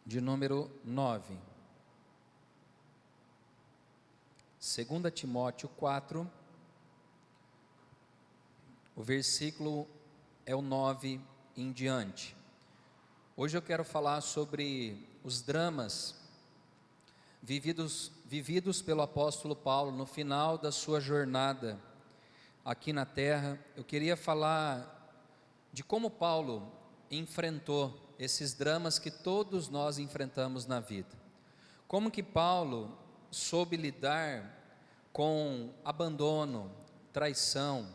de número 9. 2 Timóteo 4, o versículo é o 9 em diante. Hoje eu quero falar sobre os dramas vividos pelo apóstolo Paulo no final da sua jornada aqui na terra. Eu queria falar de como Paulo enfrentou esses dramas que todos nós enfrentamos na vida. Como que Paulo soube lidar com abandono, traição.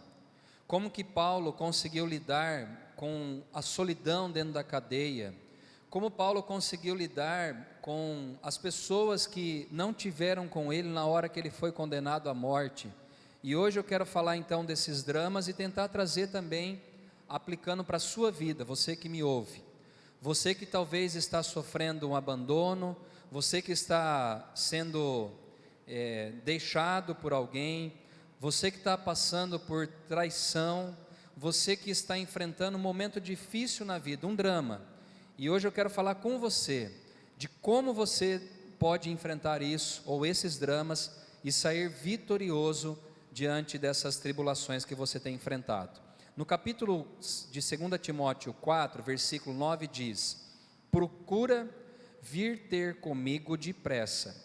Como que Paulo conseguiu lidar com a solidão dentro da cadeia. Como Paulo conseguiu lidar com as pessoas que não tiveram com ele na hora que ele foi condenado à morte. E hoje eu quero falar então desses dramas e tentar trazer também, aplicando para a sua vida, você que me ouve. Você que talvez está sofrendo um abandono, você que está sendo deixado por alguém, você que está passando por traição, você que está enfrentando um momento difícil na vida, um drama. E hoje eu quero falar com você de como você pode enfrentar isso ou esses dramas e sair vitorioso diante dessas tribulações que você tem enfrentado. No capítulo de 2 Timóteo 4, versículo 9 diz: procura vir ter comigo depressa,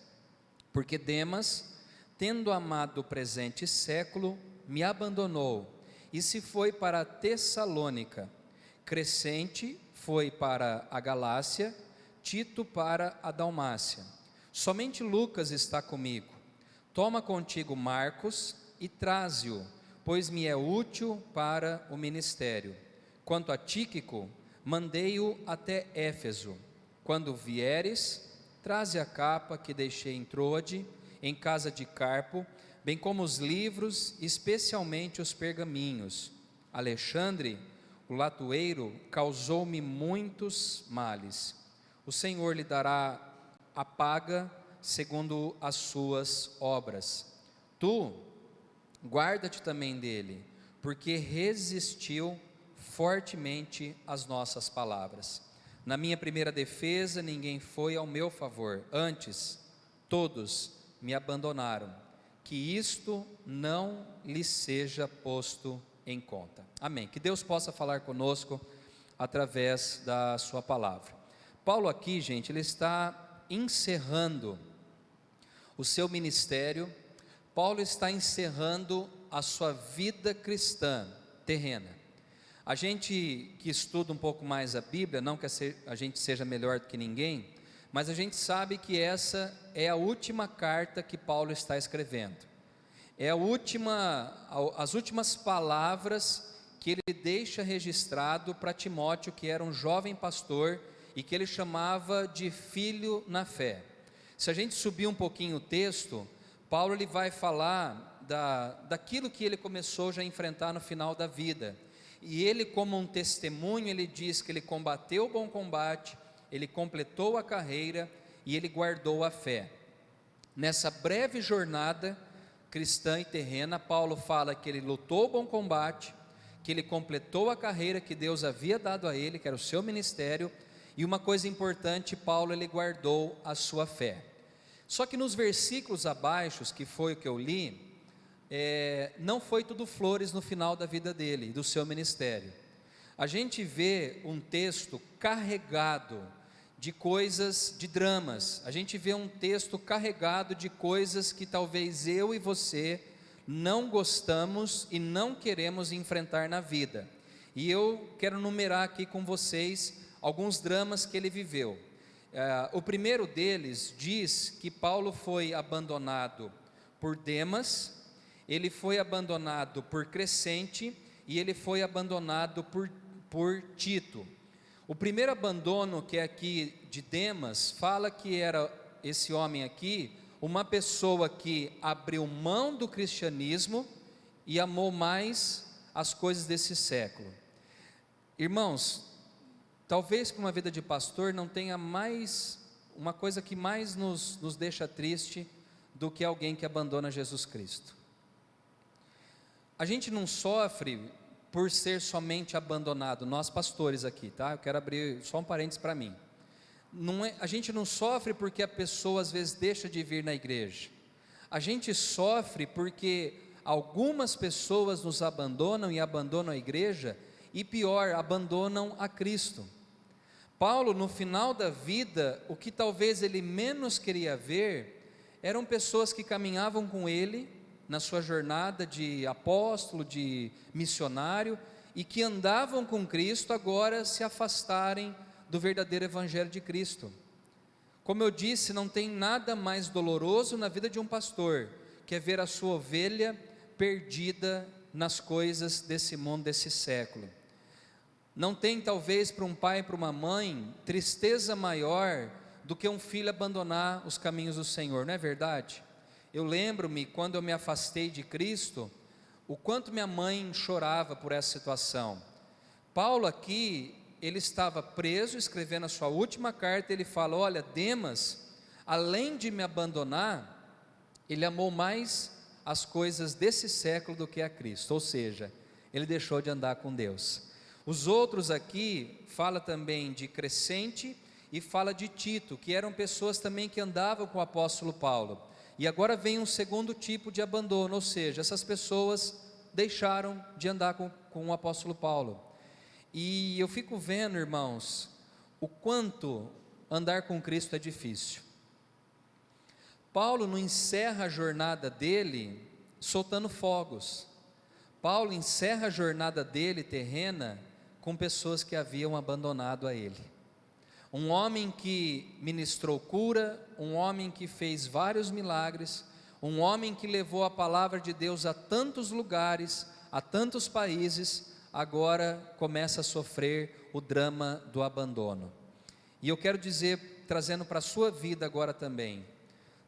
porque Demas, tendo amado o presente século, me abandonou e se foi para Tessalônica. Crescente foi para a Galácia, Tito para a Dalmácia. Somente Lucas está comigo. Toma contigo Marcos e traze-o, pois me é útil para o ministério. Quanto a Tíquico, mandei-o até Éfeso. Quando vieres, traze a capa que deixei em Troade, em casa de Carpo, bem como os livros, especialmente os pergaminhos. Alexandre, o latoeiro, causou-me muitos males. O Senhor lhe dará a paga segundo as suas obras. Tu, guarda-te também dele, porque resistiu fortemente às nossas palavras. Na minha primeira defesa, ninguém foi ao meu favor, antes, todos me abandonaram. Que isto não lhe seja posto em conta. Amém. Que Deus possa falar conosco através da sua palavra. Paulo aqui, gente, ele está encerrando o seu ministério. Paulo está encerrando a sua vida cristã terrena. A gente que estuda um pouco mais a Bíblia, não que a gente seja melhor do que ninguém, mas a gente sabe que essa é a última carta que Paulo está escrevendo. É as últimas palavras que ele deixa registrado para Timóteo, que era um jovem pastor e que ele chamava de filho na fé. Se a gente subir um pouquinho o texto, Paulo ele vai falar daquilo que ele começou já a enfrentar no final da vida. E ele, como um testemunho, ele diz que ele combateu o bom combate, ele completou a carreira e ele guardou a fé. Nessa breve jornada cristã e terrena, Paulo fala que ele lutou o bom combate, que ele completou a carreira que Deus havia dado a ele, que era o seu ministério, e uma coisa importante, Paulo ele guardou a sua fé. Só que nos versículos abaixo, que foi o que eu li, não foi tudo flores no final da vida dele, do seu ministério. A gente vê um texto carregado de coisas, de dramas. A gente vê um texto carregado de coisas que talvez eu e você não gostamos e não queremos enfrentar na vida. E eu quero numerar aqui com vocês alguns dramas que ele viveu. O primeiro deles diz que Paulo foi abandonado por Demas, ele foi abandonado por Crescente e ele foi abandonado por Tito. O primeiro abandono, que é aqui de Demas, fala que era esse homem aqui, uma pessoa que abriu mão do cristianismo e amou mais as coisas desse século. Irmãos, talvez para uma vida de pastor não tenha mais, uma coisa que mais nos deixa triste do que alguém que abandona Jesus Cristo. A gente não sofre por ser somente abandonado, nós pastores aqui, tá? Eu quero abrir só um parênteses para mim. A gente não sofre porque a pessoa às vezes deixa de vir na igreja. A gente sofre porque algumas pessoas nos abandonam e abandonam a igreja, e pior, abandonam a Cristo. Paulo, no final da vida, o que talvez ele menos queria ver eram pessoas que caminhavam com ele na sua jornada de apóstolo, de missionário, e que andavam com Cristo, agora se afastarem do verdadeiro evangelho de Cristo. Como eu disse, não tem nada mais doloroso na vida de um pastor, que é ver a sua ovelha perdida nas coisas desse mundo, desse século. Não tem talvez para um pai e para uma mãe tristeza maior do que um filho abandonar os caminhos do Senhor, não é verdade? Eu lembro-me, quando eu me afastei de Cristo, o quanto minha mãe chorava por essa situação. Paulo aqui, ele estava preso, escrevendo a sua última carta, ele fala: olha, Demas, além de me abandonar, ele amou mais as coisas desse século do que a Cristo, ou seja, ele deixou de andar com Deus. Os outros aqui, fala também de Crescente e fala de Tito, que eram pessoas também que andavam com o apóstolo Paulo. E agora vem um segundo tipo de abandono, ou seja, essas pessoas deixaram de andar com o apóstolo Paulo. E eu fico vendo, irmãos, o quanto andar com Cristo é difícil. Paulo não encerra a jornada dele soltando fogos. Paulo encerra a jornada dele terrena com pessoas que haviam abandonado a ele. Um homem que ministrou cura, um homem que fez vários milagres, um homem que levou a palavra de Deus a tantos lugares, a tantos países, agora começa a sofrer o drama do abandono. E eu quero dizer, trazendo para a sua vida agora também,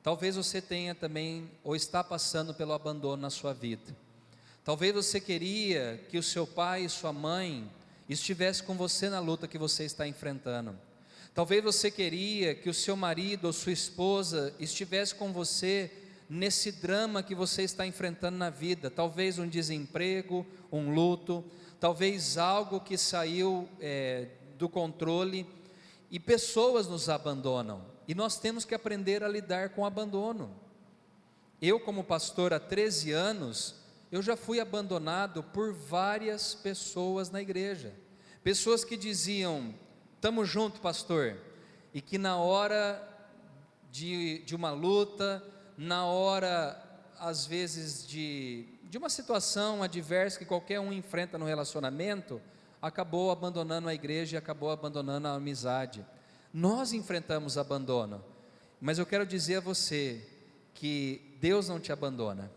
talvez você tenha também, ou está passando pelo abandono na sua vida. Talvez você queria que o seu pai e sua mãe estivessem com você na luta que você está enfrentando. Talvez você queria que o seu marido ou sua esposa estivesse com você nesse drama que você está enfrentando na vida. Talvez um desemprego, um luto, talvez algo que saiu do controle, e pessoas nos abandonam, e nós temos que aprender a lidar com o abandono. Eu, como pastor há 13 anos, eu já fui abandonado por várias pessoas na igreja, pessoas que diziam: estamos juntos, pastor, e que na hora de uma luta, na hora às vezes de uma situação adversa que qualquer um enfrenta no relacionamento, acabou abandonando a igreja e acabou abandonando a amizade. Nós enfrentamos abandono, mas eu quero dizer a você que Deus não te abandona.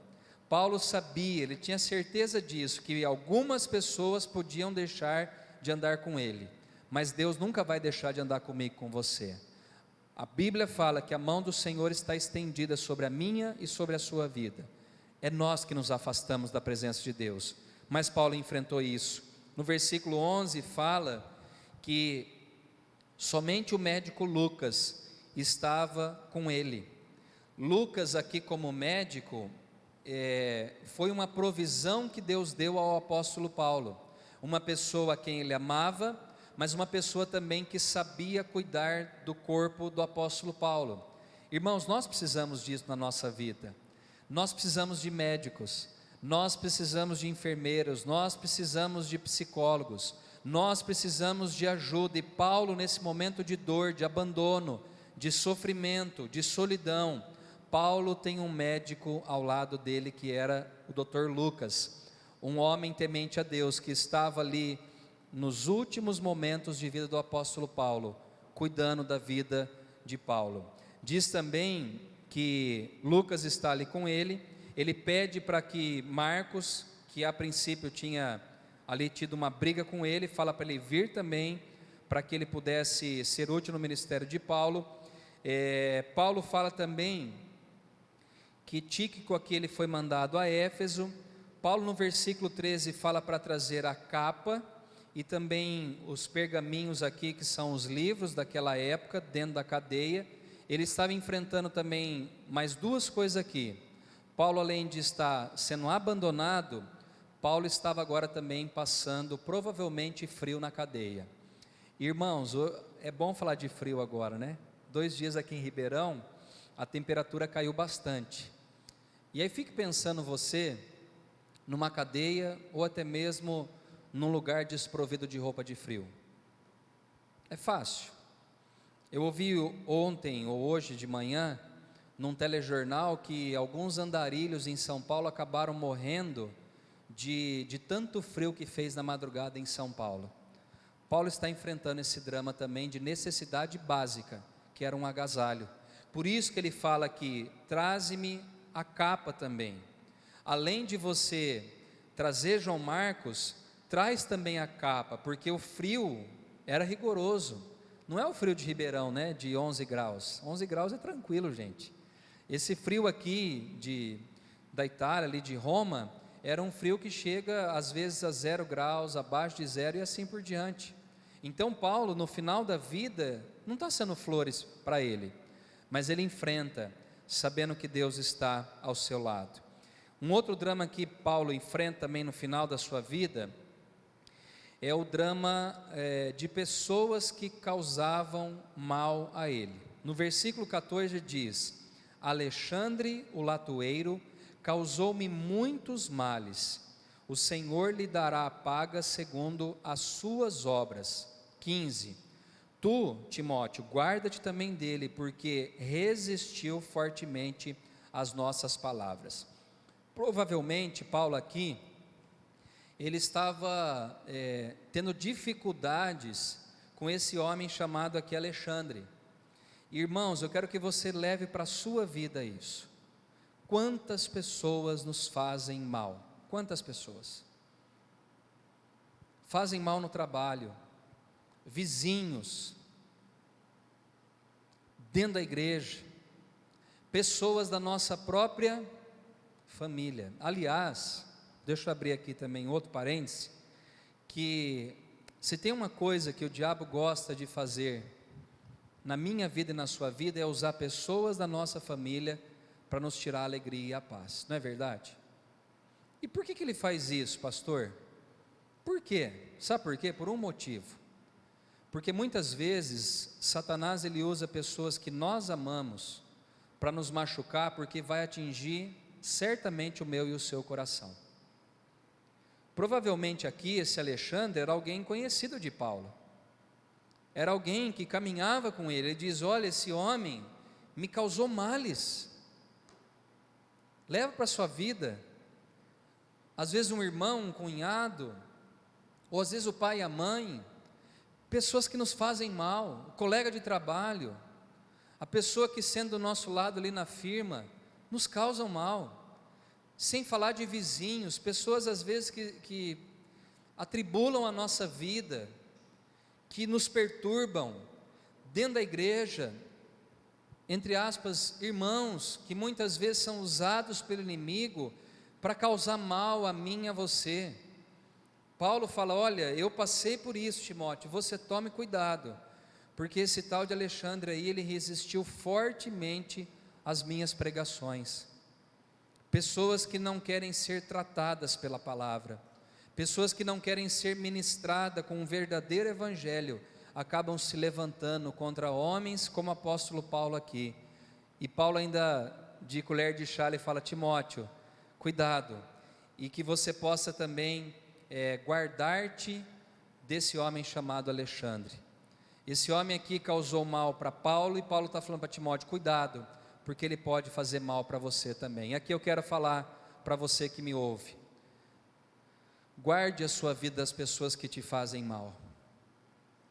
Paulo sabia, ele tinha certeza disso, que algumas pessoas podiam deixar de andar com ele, mas Deus nunca vai deixar de andar comigo, com você. A Bíblia fala que a mão do Senhor está estendida sobre a minha e sobre a sua vida. É nós que nos afastamos da presença de Deus, mas Paulo enfrentou isso. No versículo 11 fala que somente o médico Lucas estava com ele. Lucas aqui como médico, foi uma provisão que Deus deu ao apóstolo Paulo, uma pessoa a quem ele amava, mas uma pessoa também que sabia cuidar do corpo do apóstolo Paulo. Irmãos, nós precisamos disso na nossa vida. Nós precisamos de médicos, nós precisamos de enfermeiros, nós precisamos de psicólogos, nós precisamos de ajuda. E Paulo, nesse momento de dor, de abandono, de sofrimento, de solidão, Paulo tem um médico ao lado dele, que era o Dr. Lucas, um homem temente a Deus, que estava ali nos últimos momentos de vida do apóstolo Paulo, cuidando da vida de Paulo. Diz também que Lucas está ali com ele. Ele pede para que Marcos, que a princípio tinha ali tido uma briga com ele, fala para ele vir também, para que ele pudesse ser útil no ministério de Paulo. Paulo fala também que Tíquico aqui ele foi mandado a Éfeso. Paulo no versículo 13 fala para trazer a capa e também os pergaminhos aqui, que são os livros daquela época, dentro da cadeia. Ele estava enfrentando também mais duas coisas aqui. Paulo, além de estar sendo abandonado, Paulo estava agora também passando provavelmente frio na cadeia. Irmãos, é bom falar de frio agora, né? 2 dias aqui em Ribeirão, a temperatura caiu bastante. E aí fique pensando você numa cadeia ou até mesmo num lugar desprovido de roupa de frio. É fácil. Eu ouvi ontem ou hoje de manhã, num telejornal, que alguns andarilhos em São Paulo acabaram morrendo de tanto frio que fez na madrugada em São Paulo. Paulo está enfrentando esse drama também de necessidade básica, que era um agasalho. Por isso que ele fala aqui: traze-me a capa também. Além de você trazer João Marcos, traz também a capa, porque o frio era rigoroso. Não é o frio de Ribeirão, né, de 11 graus. 11 graus é tranquilo, gente. Esse frio aqui da Itália, ali de Roma, era um frio que chega às vezes a 0 graus, abaixo de 0 e assim por diante. Então Paulo, no final da vida, não está sendo flores para ele, mas ele enfrenta, sabendo que Deus está ao seu lado. Um outro drama que Paulo enfrenta também no final da sua vida, é o drama de pessoas que causavam mal a ele. No versículo 14 diz: Alexandre o latoeiro causou-me muitos males, o Senhor lhe dará a paga segundo as suas obras. 15. Tu, Timóteo, guarda-te também dele, porque resistiu fortemente às nossas palavras. Provavelmente Paulo aqui, ele estava tendo dificuldades com esse homem chamado aqui Alexandre. Irmãos, eu quero que você leve para a sua vida isso. Quantas pessoas nos fazem mal? Quantas pessoas? Fazem mal no trabalho, vizinhos, dentro da igreja, pessoas da nossa própria família. Aliás, deixa eu abrir aqui também outro parêntese, que se tem uma coisa que o diabo gosta de fazer na minha vida e na sua vida, é usar pessoas da nossa família para nos tirar a alegria e a paz, não é verdade? E por que ele faz isso, pastor? Por quê? Sabe por quê? Por um motivo. Porque muitas vezes Satanás ele usa pessoas que nós amamos para nos machucar, porque vai atingir certamente o meu e o seu coração. Provavelmente aqui esse Alexandre era alguém conhecido de Paulo, era alguém que caminhava com ele. Ele diz: olha, esse homem me causou males. Leva para a sua vida, às vezes um irmão, um cunhado, ou às vezes o pai e a mãe, pessoas que nos fazem mal, o colega de trabalho, a pessoa que sendo do nosso lado ali na firma, nos causam mal, sem falar de vizinhos, pessoas às vezes que atribulam a nossa vida, que nos perturbam, dentro da igreja, entre aspas, irmãos, que muitas vezes são usados pelo inimigo para causar mal a mim e a você. Paulo fala: olha, eu passei por isso, Timóteo, você tome cuidado, porque esse tal de Alexandre aí, ele resistiu fortemente às minhas pregações. Pessoas que não querem ser tratadas pela palavra, pessoas que não querem ser ministradas com um verdadeiro evangelho, acabam se levantando contra homens como o apóstolo Paulo aqui. E Paulo ainda, de colher de chá, ele fala: Timóteo, cuidado, e que você possa também guardar-te desse homem chamado Alexandre. Esse homem aqui causou mal para Paulo, e Paulo está falando para Timóteo: cuidado, porque ele pode fazer mal para você também. Aqui eu quero falar para você que me ouve: guarde a sua vida das pessoas que te fazem mal.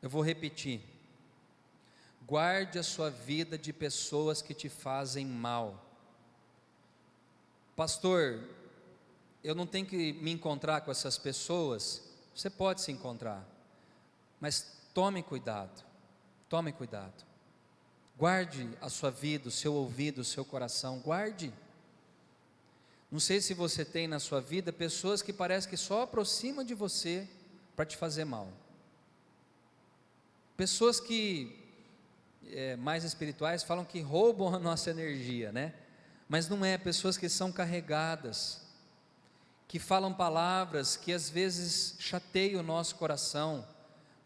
Eu vou repetir: guarde a sua vida de pessoas que te fazem mal. Pastor, eu não tenho que me encontrar com essas pessoas. Você pode se encontrar, mas tome cuidado, tome cuidado. Guarde a sua vida, o seu ouvido, o seu coração, guarde. Não sei se você tem na sua vida pessoas que parece que só aproximam de você para te fazer mal. Pessoas que, mais espirituais, falam que roubam a nossa energia, né? Mas não é. Pessoas que são carregadas, que falam palavras que às vezes chateiam o nosso coração,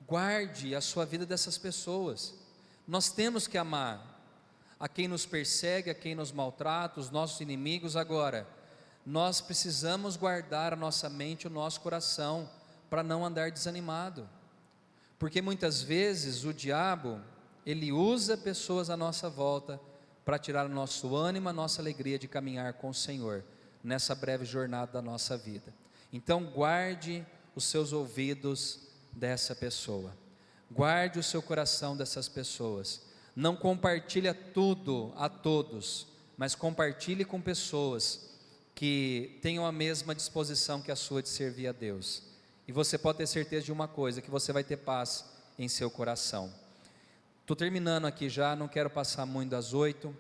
Guarde a sua vida dessas pessoas. Nós temos que amar a quem nos persegue, a quem nos maltrata, os nossos inimigos. Agora, nós precisamos guardar a nossa mente, o nosso coração, para não andar desanimado, porque muitas vezes o diabo, ele usa pessoas à nossa volta para tirar o nosso ânimo, a nossa alegria de caminhar com o Senhor, nessa breve jornada da nossa vida. Então guarde os seus ouvidos dessa pessoa, guarde o seu coração dessas pessoas, não compartilhe tudo a todos, mas compartilhe com pessoas que tenham a mesma disposição que a sua de servir a Deus, e você pode ter certeza de uma coisa, que você vai ter paz em seu coração. Estou terminando aqui já, não quero passar muito das 8,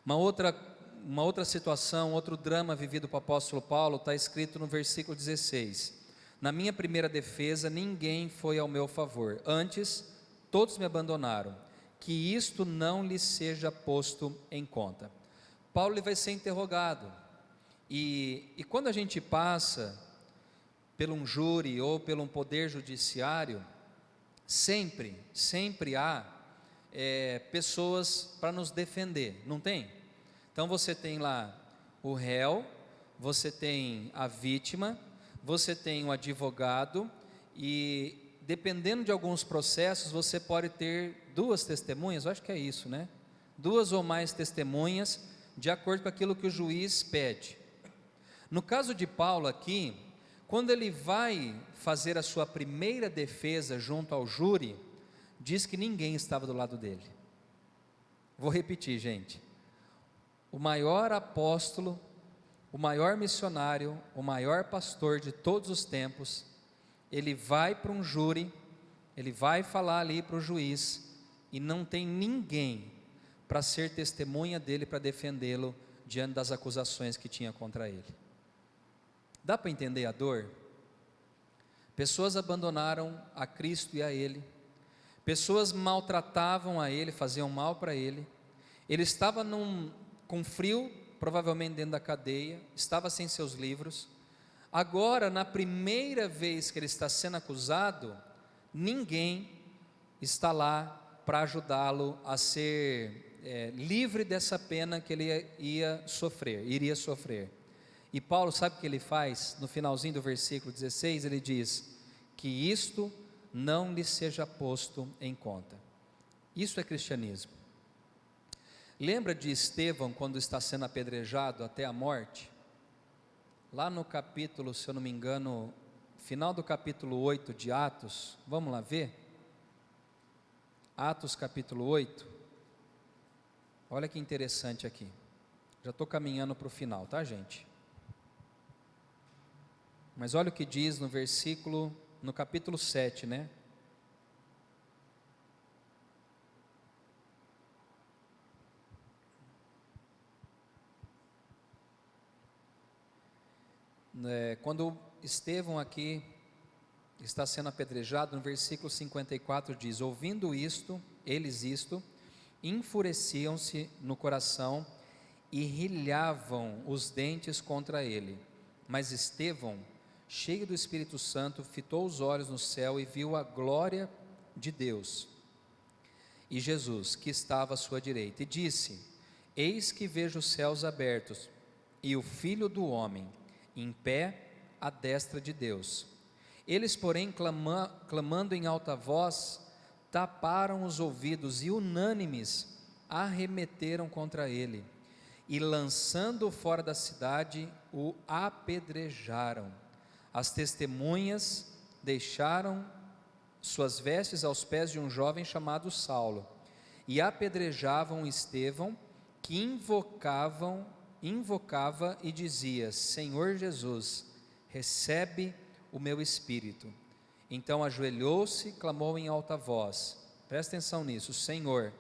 uma outra situação, outro drama vivido pelo apóstolo Paulo, está escrito no versículo 16, na minha primeira defesa, ninguém foi ao meu favor, antes todos me abandonaram, que isto não lhe seja posto em conta. Paulo ele vai ser interrogado, e quando a gente passa por um júri ou por um poder judiciário, sempre há pessoas para nos defender, não tem? Então você tem lá o réu, você tem a vítima, você tem o advogado, e dependendo de alguns processos, você pode ter 2 testemunhas, eu acho que é isso, né? 2 ou mais testemunhas, de acordo com aquilo que o juiz pede. No caso de Paulo aqui, quando ele vai fazer a sua primeira defesa junto ao júri, diz que ninguém estava do lado dele. Vou repetir, gente. O maior apóstolo, o maior missionário, o maior pastor de todos os tempos, ele vai para um júri, ele vai falar ali para o juiz, e não tem ninguém para ser testemunha dele, para defendê-lo diante das acusações que tinha contra ele. Dá para entender a dor? Pessoas abandonaram a Cristo e a ele, pessoas maltratavam a ele, faziam mal para ele, ele estava com frio, provavelmente dentro da cadeia, estava sem seus livros. Agora, na primeira vez que ele está sendo acusado, ninguém está lá para ajudá-lo a ser livre dessa pena que ele iria sofrer. E Paulo, sabe o que ele faz? No finalzinho do versículo 16, ele diz, que isto não lhe seja posto em conta. Isso é cristianismo. Lembra de Estevão, quando está sendo apedrejado até a morte? Lá no capítulo, se eu não me engano, final do capítulo 8 de Atos, vamos lá ver? Atos capítulo 8, olha que interessante aqui, já estou caminhando para o final, tá, gente? Mas olha o que diz no capítulo 7, né? Quando Estevão aqui está sendo apedrejado, no versículo 54 diz, ouvindo eles isto, enfureciam-se no coração e rilhavam os dentes contra ele. Mas Estevão, cheio do Espírito Santo, fitou os olhos no céu e viu a glória de Deus e Jesus, que estava à sua direita, e disse, eis que vejo os céus abertos e o Filho do homem em pé à destra de Deus. Eles, porém, clamando em alta voz, taparam os ouvidos e unânimes arremeteram contra ele, e lançando-o fora da cidade, o apedrejaram. As testemunhas deixaram suas vestes aos pés de um jovem chamado Saulo, e apedrejavam Estevão, que invocava e dizia, Senhor Jesus, recebe o meu espírito. Então ajoelhou-se e clamou em alta voz, presta atenção nisso, Senhor,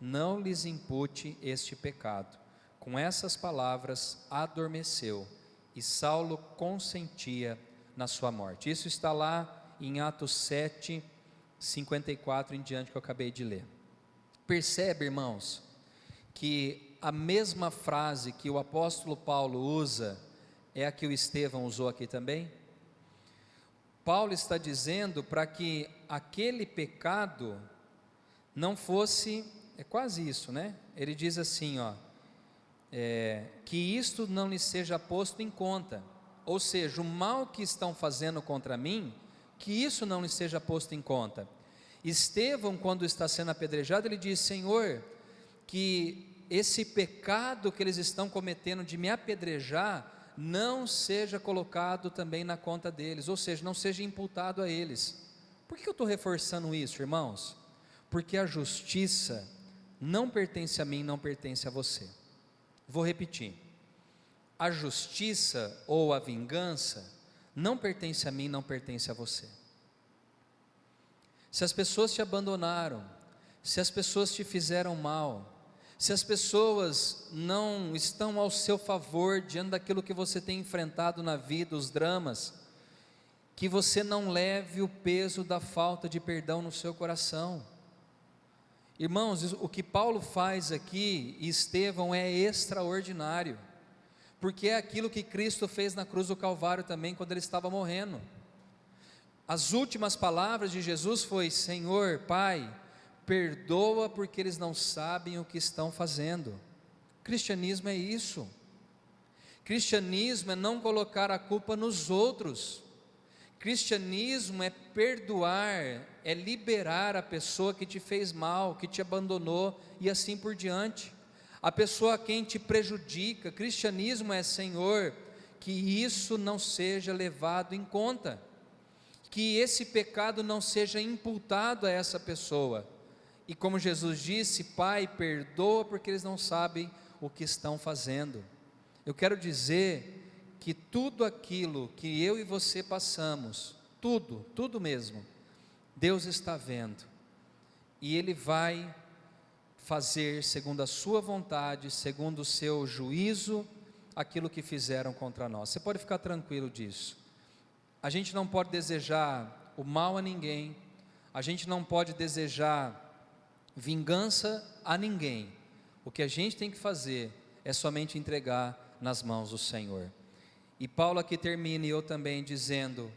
não lhes impute este pecado. Com essas palavras adormeceu, e Saulo consentia na sua morte. Isso está lá em Atos 7, 54 em diante, que eu acabei de ler. Percebe, irmãos, que a mesma frase que o apóstolo Paulo usa é a que o Estevão usou aqui também? Paulo está dizendo para que aquele pecado não fosse, é quase isso, né? Ele diz assim, ó, que isto não lhe seja posto em conta, ou seja, o mal que estão fazendo contra mim, que isso não lhe seja posto em conta. Estevão, quando está sendo apedrejado, ele diz: Senhor, que esse pecado que eles estão cometendo de me apedrejar, não seja colocado também na conta deles, ou seja, não seja imputado a eles. Por que eu estou reforçando isso, irmãos? Porque a justiça não pertence a mim, não pertence a você. Vou repetir: a justiça ou a vingança não pertence a mim, não pertence a você. Se as pessoas te abandonaram, se as pessoas te fizeram mal, se as pessoas não estão ao seu favor diante daquilo que você tem enfrentado na vida, os dramas, que você não leve o peso da falta de perdão no seu coração. Irmãos, o que Paulo faz aqui, e Estevão, é extraordinário, porque é aquilo que Cristo fez na cruz do Calvário também, quando ele estava morrendo. As últimas palavras de Jesus foi: Senhor, Pai, perdoa porque eles não sabem o que estão fazendo. Cristianismo é isso. Cristianismo é não colocar a culpa nos outros. Cristianismo é perdoar, é liberar a pessoa que te fez mal, que te abandonou e assim por diante. A pessoa a quem te prejudica. Cristianismo é: Senhor, que isso não seja levado em conta, que esse pecado não seja imputado a essa pessoa. E como Jesus disse: Pai, perdoa porque eles não sabem o que estão fazendo. Eu quero dizer que tudo aquilo que eu e você passamos, tudo mesmo, Deus está vendo, e Ele vai fazer segundo a sua vontade, segundo o seu juízo, aquilo que fizeram contra nós. Você pode ficar tranquilo disso. A gente não pode desejar o mal a ninguém, a gente não pode desejar vingança a ninguém. O que a gente tem que fazer é somente entregar nas mãos do Senhor. E Paulo aqui termina, e eu também, dizendo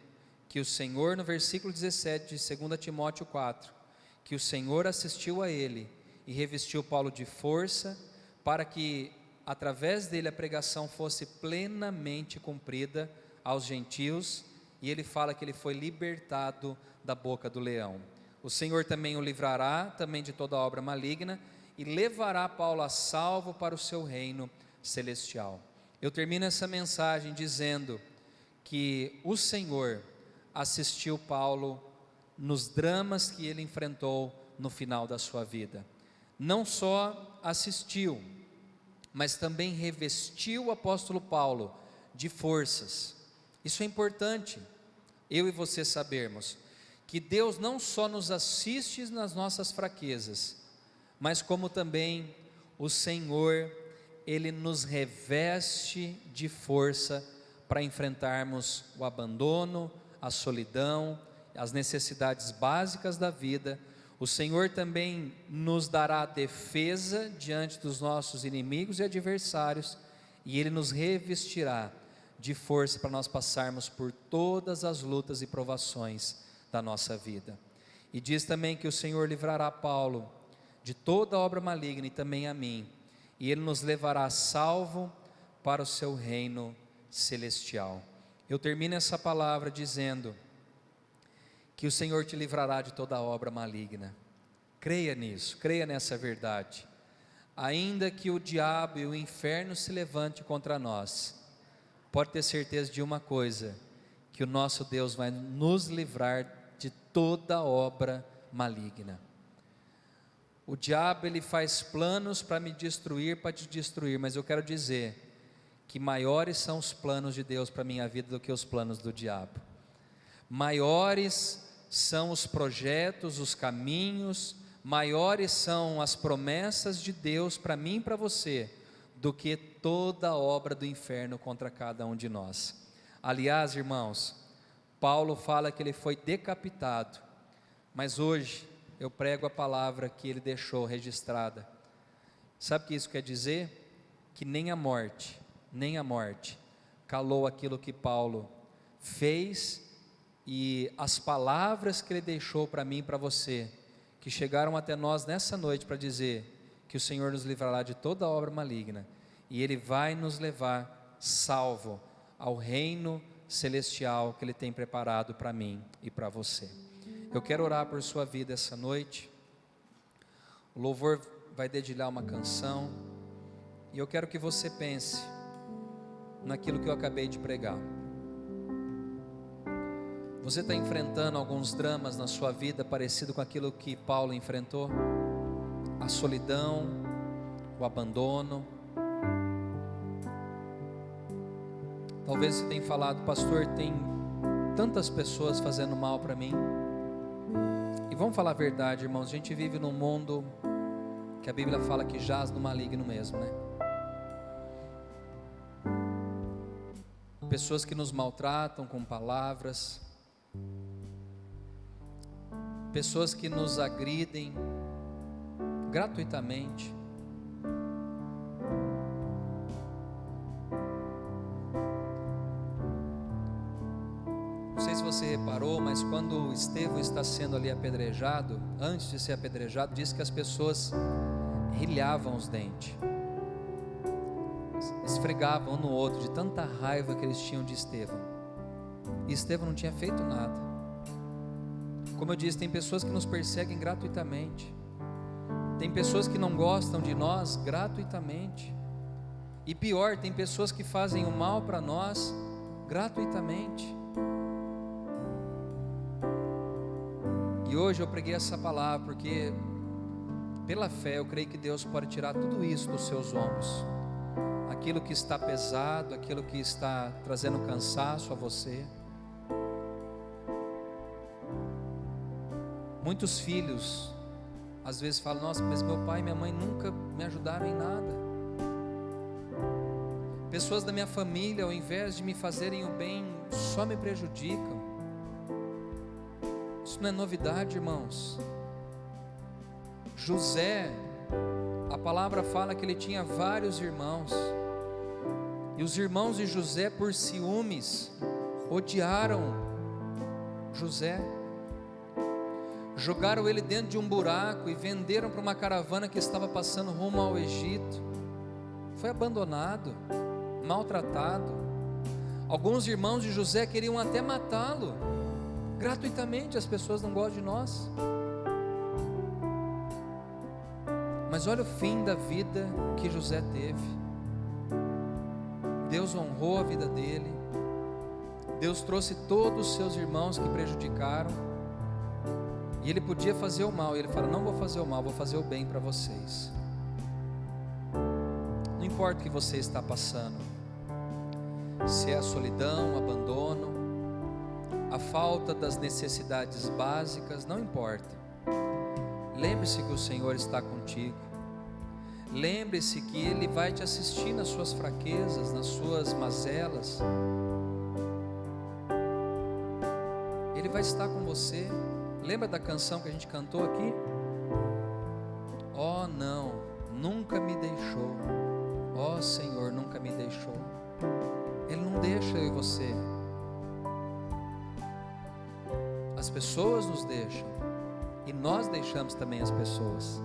que o Senhor, no versículo 17 de 2 Timóteo 4, que o Senhor assistiu a ele e revestiu Paulo de força, para que através dele a pregação fosse plenamente cumprida aos gentios. E ele fala que ele foi libertado da boca do leão. O Senhor também o livrará também de toda obra maligna, e levará Paulo a salvo para o seu reino celestial. Eu termino essa mensagem dizendo que o Senhor assistiu Paulo nos dramas que ele enfrentou no final da sua vida. Não só assistiu, mas também revestiu o apóstolo Paulo de forças. Isso é importante, eu e você sabermos que Deus não só nos assiste nas nossas fraquezas, mas como também o Senhor, Ele nos reveste de força para enfrentarmos o abandono, a solidão, as necessidades básicas da vida. O Senhor também nos dará defesa diante dos nossos inimigos e adversários, e Ele nos revestirá de força para nós passarmos por todas as lutas e provações da nossa vida. E diz também que o Senhor livrará Paulo de toda obra maligna, e também a mim, e Ele nos levará salvo para o seu reino celestial. Eu termino essa palavra dizendo que o Senhor te livrará de toda obra maligna. Creia nisso, creia nessa verdade. Ainda que o diabo e o inferno se levante contra nós, pode ter certeza de uma coisa: que o nosso Deus vai nos livrar de toda obra maligna. O diabo, ele faz planos para me destruir, para te destruir, mas eu quero dizer que maiores são os planos de Deus para a minha vida do que os planos do diabo. Maiores são os projetos, os caminhos, maiores são as promessas de Deus para mim e para você, do que toda a obra do inferno contra cada um de nós. Aliás, irmãos, Paulo fala que ele foi decapitado, mas hoje eu prego a palavra que ele deixou registrada. Sabe o que isso quer dizer? Que nem a morte calou aquilo que Paulo fez e as palavras que Ele deixou para mim e para você, que chegaram até nós nessa noite para dizer que o Senhor nos livrará de toda obra maligna, e Ele vai nos levar salvo ao reino celestial que Ele tem preparado para mim e para você. Eu quero orar por sua vida essa noite. O louvor vai dedilhar uma canção, e eu quero que você pense naquilo que eu acabei de pregar. Você está enfrentando alguns dramas na sua vida parecido com aquilo que Paulo enfrentou? A solidão, o abandono. Talvez você tenha falado: pastor, tem tantas pessoas fazendo mal para mim. E vamos falar a verdade, irmãos, a gente vive num mundo que a Bíblia fala que jaz no maligno mesmo, né? Pessoas que nos maltratam com palavras, pessoas que nos agridem gratuitamente. Não sei se você reparou, mas quando Estevão está sendo ali apedrejado, antes de ser apedrejado, diz que as pessoas rilhavam os dentes, esfregavam um no outro de tanta raiva que eles tinham de Estevão. E Estevão não tinha feito nada. Como eu disse, tem pessoas que nos perseguem gratuitamente, tem pessoas que não gostam de nós gratuitamente, e pior, tem pessoas que fazem o mal para nós gratuitamente. E hoje eu preguei essa palavra porque pela fé eu creio que Deus pode tirar tudo isso dos seus ombros, aquilo que está pesado, aquilo que está trazendo cansaço a você. Muitos filhos às vezes falam: nossa, mas meu pai e minha mãe nunca me ajudaram em nada. Pessoas da minha família, ao invés de me fazerem o bem, só me prejudicam. Isso não é novidade, irmãos. José, a palavra fala que ele tinha vários irmãos, e os irmãos de José, por ciúmes, odiaram José, jogaram ele dentro de um buraco e venderam para uma caravana que estava passando rumo ao Egito. Foi abandonado, maltratado. Alguns irmãos de José queriam até matá-lo gratuitamente. As pessoas não gostam de nós, mas olha o fim da vida que José teve. Deus honrou a vida dele, Deus trouxe todos os seus irmãos que prejudicaram, e ele podia fazer o mal, e ele fala: não vou fazer o mal, vou fazer o bem para vocês. Não importa o que você está passando, se é a solidão, o abandono, a falta das necessidades básicas, não importa. Lembre-se que o Senhor está contigo. Lembre-se que Ele vai te assistir nas suas fraquezas, nas suas mazelas. Ele vai estar com você. Lembra da canção que a gente cantou aqui? Oh não, nunca me deixou. Oh Senhor, nunca me deixou. Ele não deixa eu e você. As pessoas nos deixam, e nós deixamos também as pessoas.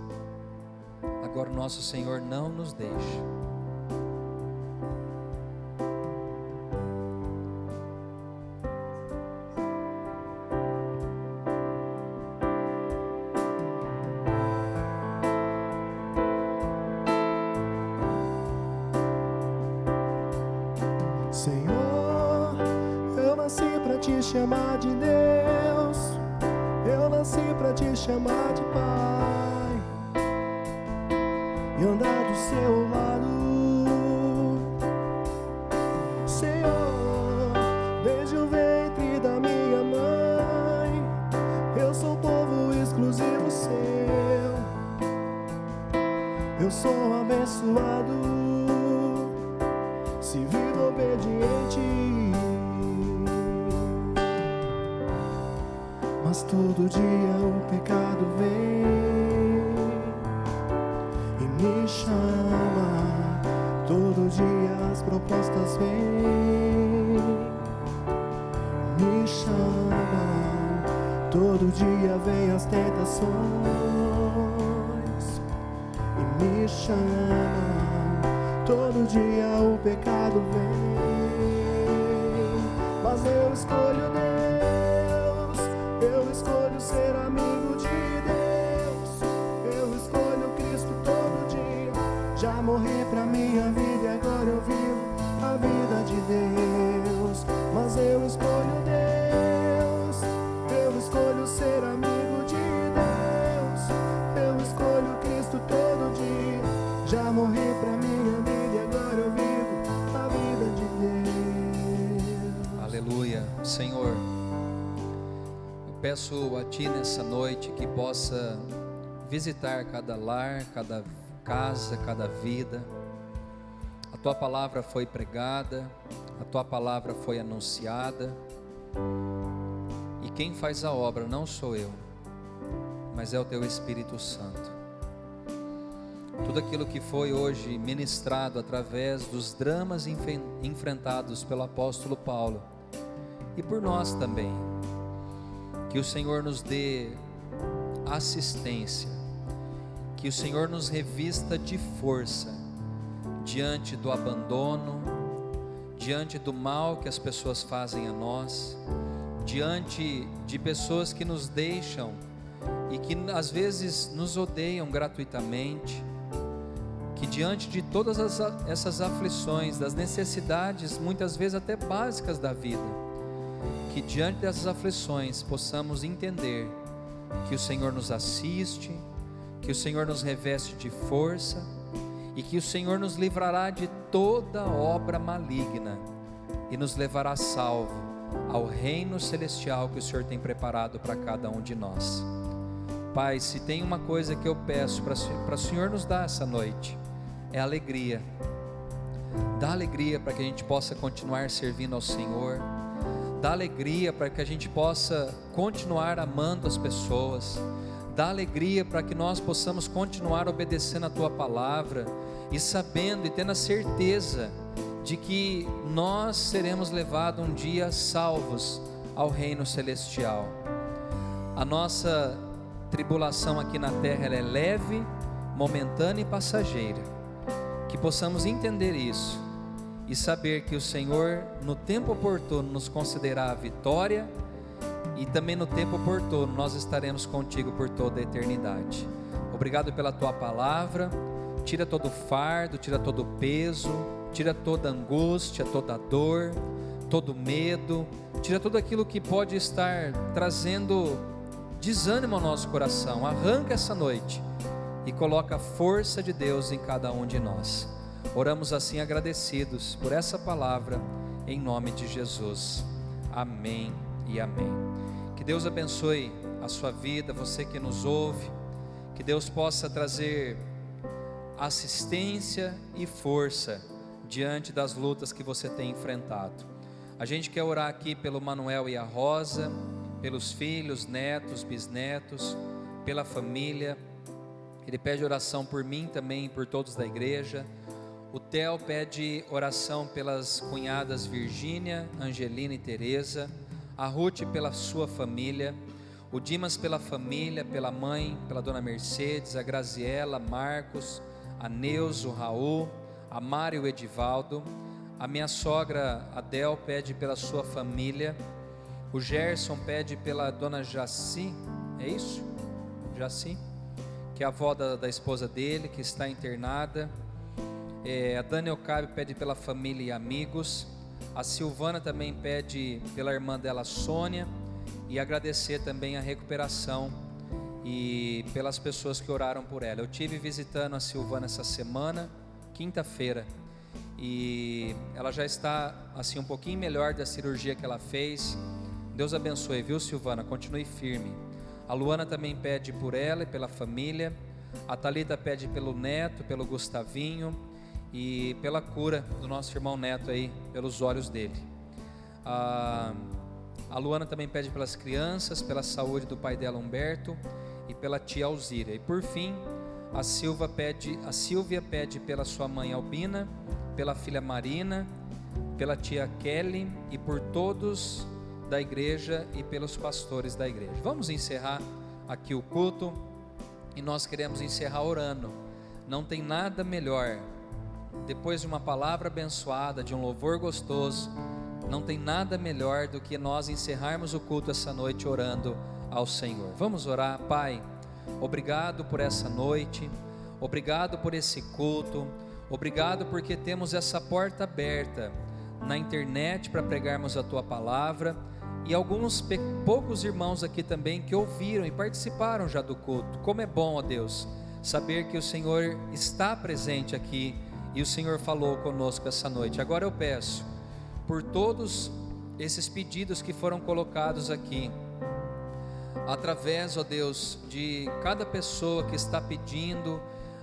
Agora o nosso Senhor não nos deixa. Senhor, eu nasci para te chamar de Deus, eu nasci para te chamar de Pai, e andar do seu lado. Senhor, desde o ventre da minha mãe, eu sou povo exclusivo seu, eu sou abençoado se vivo obediente. Mas todo dia o pecado vem e me chama. Todo dia as propostas vêm, me chama. Todo dia vem as tentações e me chamam. Todo dia o pecado vem, mas eu escolho Deus. Eu escolho ser amigo de Deus. Eu escolho Cristo todo dia. Já morri pra minha vida e agora eu vivo a vida de Deus. Mas eu escolho Deus. Eu escolho ser amigo de Deus. Eu escolho Cristo todo dia. Já morri pra minha vida e agora eu vivo a vida de Deus. Aleluia. Senhor, eu peço a Ti nessa noite que possa visitar cada lar, cada casa, cada vida. A Tua palavra foi pregada, a Tua palavra foi anunciada, e quem faz a obra não sou eu, mas é o Teu Espírito Santo. Tudo aquilo que foi hoje ministrado através dos dramas enfrentados pelo apóstolo Paulo e por nós também, que o Senhor nos dê assistência, que o Senhor nos revista de força diante do abandono, diante do mal que as pessoas fazem a nós, diante de pessoas que nos deixam e que às vezes nos odeiam gratuitamente, que diante de todas essas aflições, das necessidades muitas vezes até básicas da vida, que diante dessas aflições possamos entender que o Senhor nos assiste, que o Senhor nos reveste de força e que o Senhor nos livrará de toda obra maligna e nos levará salvo ao reino celestial que o Senhor tem preparado para cada um de nós. Pai, se tem uma coisa que eu peço para o Senhor nos dar essa noite, é alegria. Dá alegria para que a gente possa continuar servindo ao Senhor. Dá alegria para que a gente possa continuar amando as pessoas. Dá alegria para que nós possamos continuar obedecendo a Tua palavra e sabendo e tendo a certeza de que nós seremos levados um dia salvos ao reino celestial. A nossa tribulação aqui na terra ela é leve, momentânea e passageira. Que possamos entender isso e saber que o Senhor no tempo oportuno nos concederá a vitória, e também no tempo oportuno nós estaremos contigo por toda a eternidade. Obrigado pela Tua palavra. Tira todo o fardo, tira todo o peso, tira toda a angústia, toda a dor, todo o medo, tira tudo aquilo que pode estar trazendo desânimo ao nosso coração. Arranca essa noite e coloca a força de Deus em cada um de nós. Oramos assim agradecidos por essa palavra, em nome de Jesus. Amém e amém. Que Deus abençoe a sua vida, você que nos ouve. Que Deus possa trazer assistência e força diante das lutas que você tem enfrentado. A gente quer orar aqui pelo Manuel e a Rosa, pelos filhos, netos, bisnetos, pela família. Ele pede oração por mim também e por todos da igreja. O Theo pede oração pelas cunhadas Virgínia, Angelina e Teresa. A Ruth pela sua família. O Dimas pela família, pela mãe, pela dona Mercedes, a Graziela, Marcos, a Neuza, o Raul, a Mari e o Edivaldo. A minha sogra Adel pede pela sua família. O Gerson pede pela dona Jaci, é isso? Jaci? Que é a avó da esposa dele, que está internada. A Dani Ocábio pede pela família e amigos. A Silvana também pede pela irmã dela, Sônia, e agradecer também a recuperação e pelas pessoas que oraram por ela. Eu tive visitando a Silvana essa semana, quinta-feira, e ela já está assim um pouquinho melhor da cirurgia que ela fez. Deus abençoe, viu, Silvana? Continue firme. A Luana também pede por ela e pela família. A Thalita pede pelo neto, pelo Gustavinho e pela cura do nosso irmão Neto aí, pelos olhos dele. A Luana também pede pelas crianças, pela saúde do pai dela, Humberto, e pela tia Alzira. E por fim, a Silvia pede pela sua mãe Albina, pela filha Marina, pela tia Kelly e por todos da igreja e pelos pastores da igreja. Vamos encerrar aqui o culto e nós queremos encerrar orando. Não tem nada melhor, depois de uma palavra abençoada, de um louvor gostoso, não tem nada melhor do que nós encerrarmos o culto essa noite orando ao Senhor. Vamos orar. Pai, obrigado por essa noite, obrigado por esse culto, obrigado porque temos essa porta aberta na internet para pregarmos a Tua palavra, e alguns poucos irmãos aqui também que ouviram e participaram já do culto. Como é bom, ó Deus, saber que o Senhor está presente aqui e o Senhor falou conosco essa noite. Agora eu peço por todos esses pedidos que foram colocados aqui, através, ó Deus, de cada pessoa que está pedindo,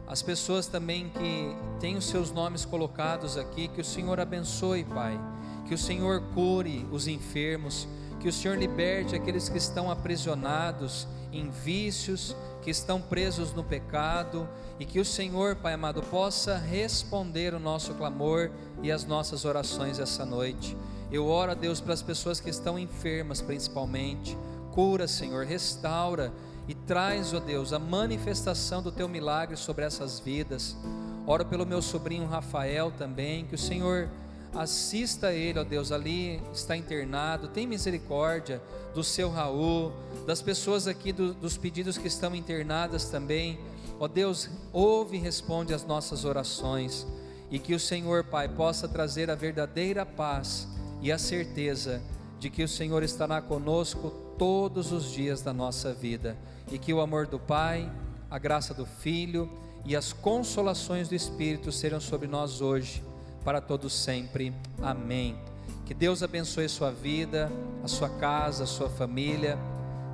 as pessoas também que têm os seus nomes colocados aqui, que o Senhor abençoe, Pai, que o Senhor cure os enfermos, que o Senhor liberte aqueles que estão aprisionados em vícios, que estão presos no pecado, e que o Senhor, Pai amado, possa responder o nosso clamor e as nossas orações essa noite. Eu oro a Deus pelas pessoas que estão enfermas principalmente, cura, Senhor, restaura e traz, ó Deus, a manifestação do Teu milagre sobre essas vidas. Oro pelo meu sobrinho Rafael também, que o Senhor assista ele, ó Deus, ali está internado, tem misericórdia do seu Raul, das pessoas aqui dos pedidos que estão internadas também, ó Deus, ouve e responde as nossas orações, e que o Senhor, Pai, possa trazer a verdadeira paz e a certeza de que o Senhor estará conosco todos os dias da nossa vida, e que o amor do Pai, a graça do Filho e as consolações do Espírito sejam sobre nós hoje, para todos sempre, amém. Que Deus abençoe a sua vida, a sua casa, a sua família.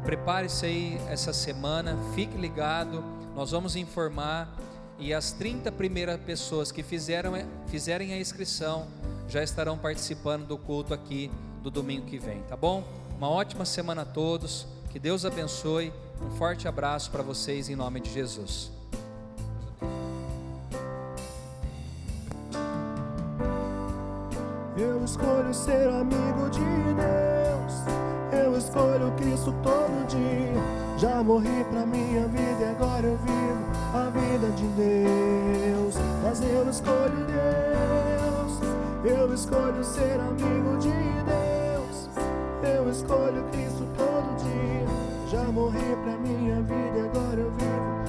Prepare-se aí essa semana, fique ligado, nós vamos informar, e as 30 primeiras pessoas que fizerem a inscrição já estarão participando do culto aqui do domingo que vem, tá bom? Uma ótima semana a todos, que Deus abençoe, um forte abraço para vocês em nome de Jesus. Eu escolho ser amigo de Deus, eu escolho Cristo todo dia. Já morri pra minha vida e agora eu vivo a vida de Deus. Mas eu escolho Deus, eu escolho ser amigo de Deus, eu escolho Cristo todo dia. Já morri pra minha vida e agora eu vivo